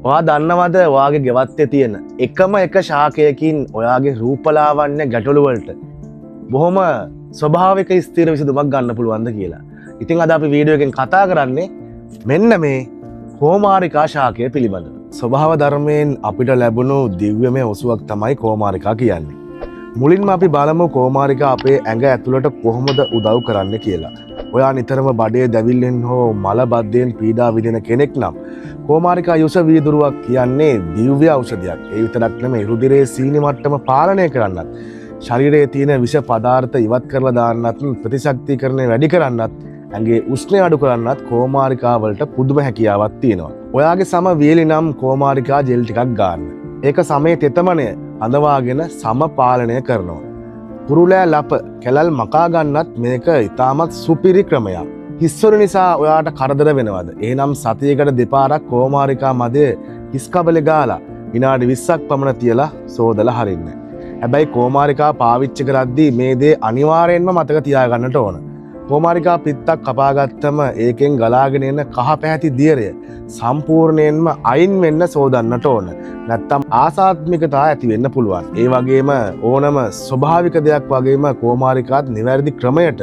ඔයා දන්නවද ඔයාගේ ගෙවත්තේ තියෙන එකම එක ශාකයකින් ඔයාගේ රූපලාවන්‍ය ගැටලු වලට බොහොම ස්වභාවික ස්ථිර විසඳුමක් ගන්න පුළුවන්ද කියලා. ඉතින් අද අපි වීඩියෝ එකෙන් කතා කරන්නේ මෙන්න මේ කෝමාරිකා ශාකය පිළිබඳව. ස්වභාව ධර්මයෙන් අපිට ලැබුණු දිව්‍යමය ඔසුවක් තමයි කෝමාරිකා කියන්නේ. මුලින්ම අපි බලමු කෝමාරිකා අපේ ඇඟ ඇතුළට කොහොමද උදව් කරන්න කියලා. ඔයා නිතරම බඩේ දැවිල්ලෙන් හෝ මල බද්ධයෙන් පීඩා විඳින කෙනෙක් නම් කෝමාරිකා යුෂ වීදුරුවක් කියන්නේ දිව්‍ය ඖෂධයක්. ඒ විතරක් නෙමෙයි රුධිරයේ සීනි මට්ටම පාලනය කරන්නත්, ශරීරයේ තියෙන විෂ පදාර්ථ ඉවත් කරලා දාන්නත්, ප්‍රතිශක්තිකරණය වැඩි කරන්නත්, ඇඟේ උෂ්ණය අඩු කරන්නත් කෝමාරිකා වලට පුදුම හැකියාවක් තියෙනවා. ඔයාගේ සම වියලි නම් කෝමාරිකා ජෙල් ටිකක් ගන්න. ඒක සමේ තෙතමනය අඳවාගෙන සම පාලනය කරනවා. කුරුලෑ ලප කැලල් මකා ගන්නත් මේක ඉතාමත් සුපිරි ක්‍රමයක්. හිස්වර නිසා ඔයාට කරදර වෙනවද? එහෙනම් සතියකට දෙපාරක් කෝමාරිකා මදය හිස් කබලේ ගාලා විනාඩි 20ක් පමණ තියලා සෝදලා හරින්න. හැබැයි කෝමාරිකා පාවිච්චි කරද්දී මේ දේ අනිවාර්යෙන්ම මතක තියාගන්නට ඕන. කෝමාරිකා පිත්තක් කපාගත්තම ඒකෙන් ගලාගෙන එන කහ පැහැති දියරය සම්පූර්ණයෙන්ම අයින් වෙන්න සෝදන්නට ඕන. නැත්තම් ආසාත්මිකතා ඇති වෙන්න පුළුවන්. ඒ වගේම ඕනම ස්වභාවික දෙයක් වගේම කෝමාරිකාත් නිවැරදි ක්‍රමයට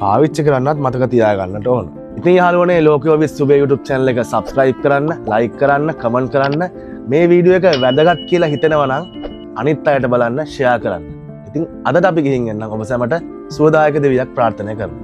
පාවිච්චි කරන්නත් මතක තියාගන්නට ඕන. ඉතින් යාළුවනේ ලෝකයෝ විශ්සුබේ YouTube channel එක subscribe කරන්න, like කරන්න, comment කරන්න. මේ වීඩියෝ එක වැදගත් කියලා හිතෙනවා නම් අනිත් අයට බලන්න share කරන්න. ඉතින් අදට අපි ගිහින් එන්නම් ඔබ සැමට සුවදායක දිවියක් ප්‍රාර්ථනා කරමු.